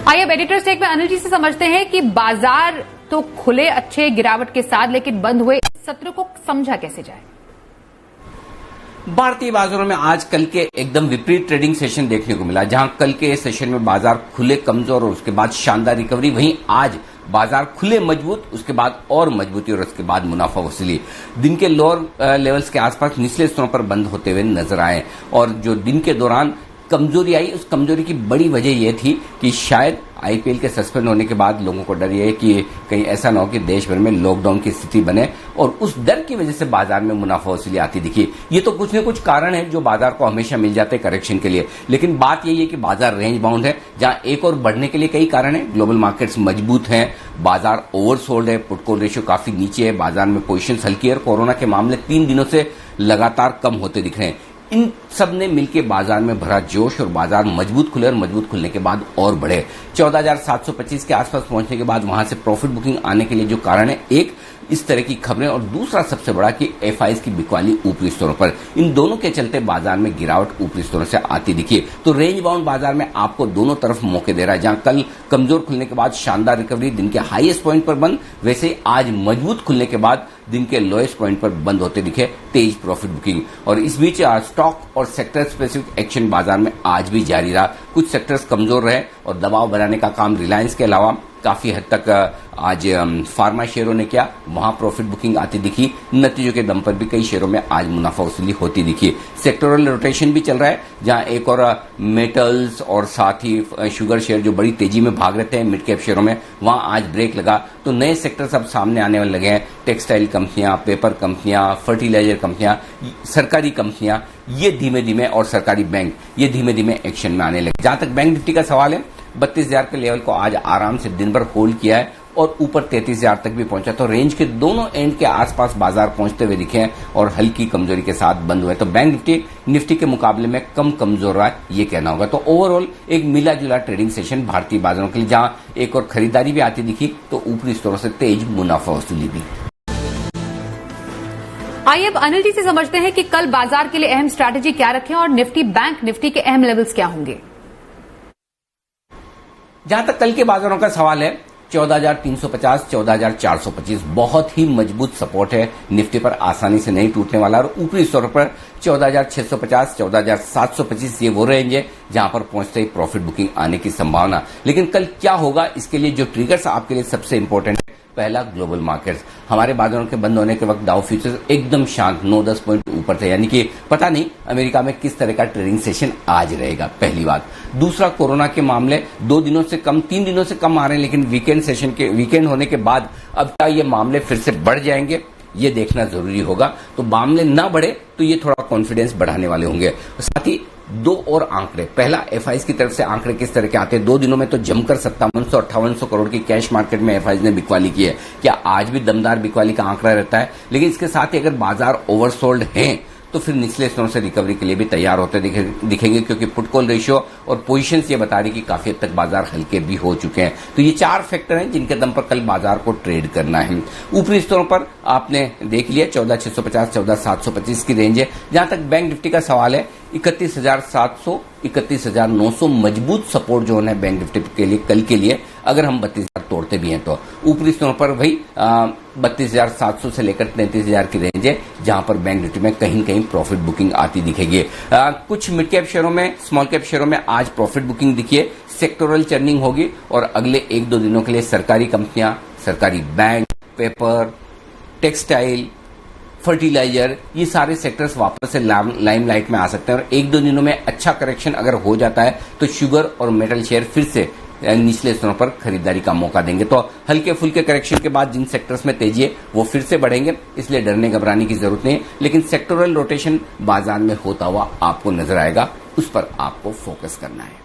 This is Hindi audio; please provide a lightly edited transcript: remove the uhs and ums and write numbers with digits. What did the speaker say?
आइए अब एडिटर्स टेक में अनिल जी से समझते हैं कि बाजार तो खुले अच्छे गिरावट के साथ, लेकिन बंद हुए सत्र को समझा कैसे जाए। भारतीय बाजारों में आज कल के एकदम विपरीत ट्रेडिंग सेशन देखने को मिला, जहां कल के सेशन में बाजार खुले कमजोर और उसके बाद शानदार रिकवरी, वहीं आज बाजार खुले मजबूत, उसके बाद और मजबूती और उसके बाद मुनाफा वसूली। दिन के लोअर लेवल्स के आसपास निचले स्तरों पर बंद होते हुए नजर आए और जो दिन के दौरान कमजोरी आई, उस कमजोरी की बड़ी वजह यह थी कि शायद आईपीएल के सस्पेंड होने के बाद लोगों को डर यह है कि कहीं ऐसा न हो कि देश भर में लॉकडाउन की स्थिति बने, और उस डर की वजह से बाजार में मुनाफा वसूली आती दिखी। ये तो कुछ न कुछ कारण है जो बाजार को हमेशा मिल जाते हैं करेक्शन के लिए, लेकिन बात यही है कि बाजार रेंज बाउंड है, जहां एक और बढ़ने के लिए कई कारण है। ग्लोबल मार्केट्स मजबूत हैं, बाजार ओवरसोल्ड है, पुट कॉल रेशियो काफी नीचे है, बाजार में पोजीशंस हल्की है और कोरोना के मामले 3 दिनों से लगातार कम होते दिख रहे हैं। इन सब ने मिलकर बाजार में भरा जोश और बाजार मजबूत खुले और मजबूत खुलने के बाद और बढ़े। 14,725 के आसपास पहुंचने के बाद वहां से प्रॉफिट बुकिंग आने के लिए जो कारण है, एक इस तरह की खबरें और दूसरा सबसे बड़ा कि एफआईज की बिकवाली ऊपरी स्तरों पर, इन दोनों के चलते बाजार में गिरावट ऊपरी स्तरों से आती दिखी। तो रेंज बाउंड बाजार में आपको दोनों तरफ मौके दे रहा है, जहां कल कमजोर खुलने के बाद शानदार रिकवरी दिन के हाईएस्ट पॉइंट पर बंद, वैसे ही आज मजबूत खुलने के बाद दिन के लोएस्ट पॉइंट पर बंद होते दिखे तेज प्रॉफिट बुकिंग। और इस बीच स्टॉक और सेक्टर स्पेसिफिक एक्शन बाजार में आज भी जारी रहा। कुछ सेक्टर्स कमजोर रहे और दबाव बनाने का काम रिलायंस के अलावा काफी हद तक आज फार्मा शेयरों ने किया, वहां प्रॉफिट बुकिंग आती दिखी। नतीजों के दम पर भी कई शेयरों में आज मुनाफा वसूली होती दिखी। सेक्टोरल रोटेशन भी चल रहा है, जहां एक और मेटल्स और साथ ही शुगर शेयर जो बड़ी तेजी में भाग रहे थे मिड कैप शेयरों में, वहां आज ब्रेक लगा। तो नए सेक्टर सब सामने आने वाले लगे हैं। टेक्सटाइल कंपनियां, पेपर कंपनियां, फर्टिलाइजर कंपनियां, सरकारी कंपनियां, ये धीमे धीमे, और सरकारी बैंक, ये धीमे धीमे एक्शन में आने लगे। जहां तक बैंक निफ्टी का सवाल है, 32,000 के लेवल को आज आराम से दिन भर होल्ड किया है और ऊपर 33,000 तक भी पहुंचा। तो रेंज के दोनों एंड के आसपास बाजार पहुंचते हुए दिखे हैं और हल्की कमजोरी के साथ बंद हुए। तो बैंक निफ्टी के मुकाबले में कम कमजोर रहा है, ये कहना होगा। तो ओवरऑल एक मिला जुला ट्रेडिंग सेशन भारतीय बाजारों के लिए, जहां एक और खरीदारी भी आती दिखी तो ऊपरी स्तरों से तेज मुनाफा वसूली भी। आइए अब अनिल जी से समझते हैं कि कल बाजार के लिए अहम स्ट्रैटेजी क्या रखें और निफ्टी बैंक निफ्टी के अहम लेवल्स क्या होंगे। जहां तक कल के बाजारों का सवाल है, 14,350, 14,425 बहुत ही मजबूत सपोर्ट है निफ्टी पर, आसानी से नहीं टूटने वाला। और ऊपरी स्तरों पर 14,650, 14,725 ये वो रेंज है जहां पर पहुंचते ही प्रॉफिट बुकिंग आने की संभावना। लेकिन कल क्या होगा, इसके लिए जो ट्रिगर्स आपके लिए सबसे इंपॉर्टेंट है, पहला ग्लोबल मार्केट्स। हमारे बाजारों के बंद होने के वक्त डाउ फ्यूचर्स एकदम शांत 9-10 पॉइंट ऊपर थे, यानी कि पता नहीं अमेरिका में किस तरह का ट्रेडिंग सेशन आज रहेगा, पहली बात। दूसरा, कोरोना के मामले 2 दिनों से कम, 3 दिनों से कम आ रहे हैं, लेकिन वीकेंड होने के बाद अब क्या ये मामले फिर से बढ़ जाएंगे, ये देखना जरूरी होगा। तो मामले ना बढ़े तो ये थोड़ा कॉन्फिडेंस बढ़ाने वाले होंगे। साथ ही 2 और आंकड़े, पहला एफआईज की तरफ से आंकड़े किस तरह के आते हैं। 2 दिनों में तो जमकर 5700-5800 करोड़ की कैश मार्केट में एफआईज ने बिकवाली की है। क्या आज भी दमदार बिकवाली का आंकड़ा रहता है? लेकिन इसके साथ ही अगर बाजार ओवरसोल्ड हैं तो फिर निचले स्तरों से रिकवरी के लिए भी तैयार होते दिखेंगे, क्योंकि पुट कॉल रेशियो और पोजीशंस ये बता रही कि काफी हद तक बाजार हल्के भी हो चुके हैं। तो ये 4 फैक्टर हैं जिनके दम पर कल बाजार को ट्रेड करना है। ऊपरी स्तरों पर आपने देख लिया 14,650, 14,725 की रेंज है। जहां तक बैंक निफ्टी का सवाल है, 31,700, 31,900 मजबूत सपोर्ट जो है बैंक निफ्टी के लिए कल के लिए, अगर हम 32,000 तोड़ते भी हैं तो। ऊपरी स्तरों पर वही 32,700 से लेकर 33,000 की रेंज है, जहां पर बैंक निफ्टी में कहीं कहीं प्रॉफिट बुकिंग आती दिखेगी। कुछ मिड कैप शेयरों में, स्मॉल कैप शेयरों में आज प्रॉफिट बुकिंग दिखिए, सेक्टोरल चर्निंग होगी और अगले 1-2 दिनों के लिए सरकारी कंपनियां, सरकारी बैंक, पेपर, टेक्सटाइल, फर्टिलाइजर, ये सारे सेक्टर्स वापस से लाइमलाइट में आ सकते हैं। और 1-2 दिनों में अच्छा करेक्शन अगर हो जाता है तो शुगर और मेटल शेयर फिर से निचले स्तरों पर खरीदारी का मौका देंगे। तो हल्के फुल्के करेक्शन के बाद जिन सेक्टर्स में तेजी है वो फिर से बढ़ेंगे, इसलिए डरने घबराने की जरूरत नहीं है। लेकिन सेक्टोरल रोटेशन बाजार में होता हुआ आपको नजर आएगा, उस पर आपको फोकस करना है।